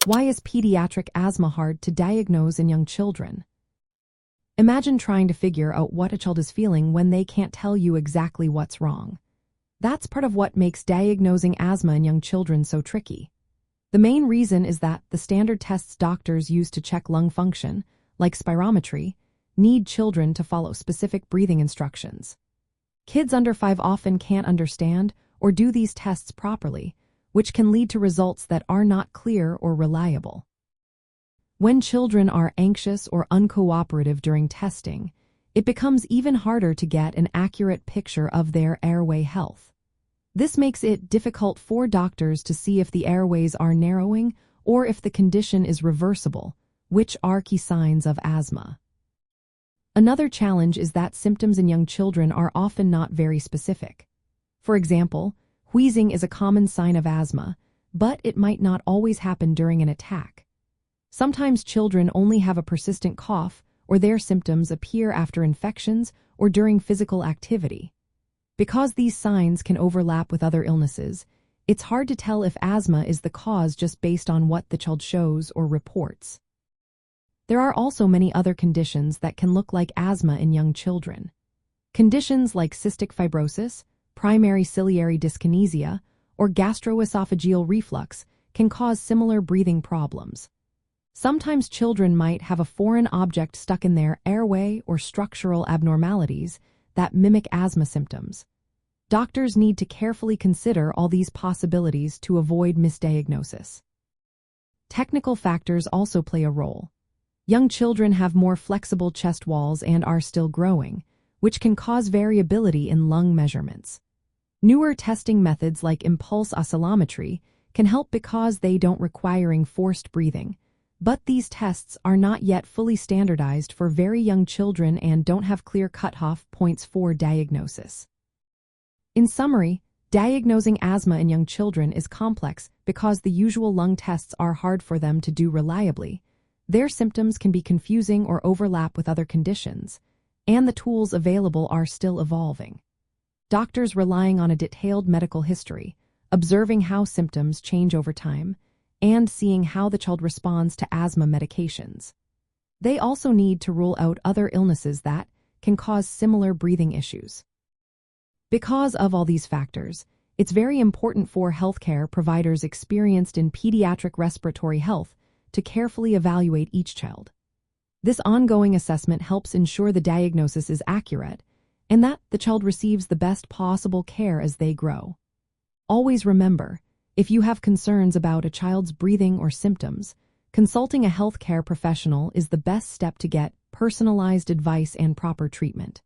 Why is pediatric asthma hard to diagnose in young children? Imagine trying to figure out what a child is feeling when they can't tell you exactly what's wrong. That's part of what makes diagnosing asthma in young children so tricky. The main reason is that the standard tests doctors use to check lung function, like spirometry, need children to follow specific breathing instructions. Kids under 5 often can't understand or do these tests properly, which can lead to results that are not clear or reliable. When children are anxious or uncooperative during testing, it becomes even harder to get an accurate picture of their airway health. This makes it difficult for doctors to see if the airways are narrowing or if the condition is reversible, which are key signs of asthma. Another challenge is that symptoms in young children are often not very specific. For example, wheezing is a common sign of asthma, but it might not always happen during an attack. Sometimes children only have a persistent cough, or their symptoms appear after infections or during physical activity. Because these signs can overlap with other illnesses, it's hard to tell if asthma is the cause just based on what the child shows or reports. There are also many other conditions that can look like asthma in young children. Conditions like cystic fibrosis, primary ciliary dyskinesia, or gastroesophageal reflux can cause similar breathing problems. Sometimes children might have a foreign object stuck in their airway or structural abnormalities that mimic asthma symptoms. Doctors need to carefully consider all these possibilities to avoid misdiagnosis. Technical factors also play a role. Young children have more flexible chest walls and are still growing, which can cause variability in lung measurements. Newer testing methods like impulse oscillometry can help because they don't require forced breathing, but these tests are not yet fully standardized for very young children and don't have clear cutoff points for diagnosis. In summary, diagnosing asthma in young children is complex because the usual lung tests are hard for them to do reliably. Their symptoms can be confusing or overlap with other conditions, and the tools available are still evolving. Doctors relying on a detailed medical history, observing how symptoms change over time, and seeing how the child responds to asthma medications. They also need to rule out other illnesses that can cause similar breathing issues. Because of all these factors, it's very important for healthcare providers experienced in pediatric respiratory health to carefully evaluate each child. This ongoing assessment helps ensure the diagnosis is accurate and that the child receives the best possible care as they grow. Always remember, if you have concerns about a child's breathing or symptoms, consulting a healthcare professional is the best step to get personalized advice and proper treatment.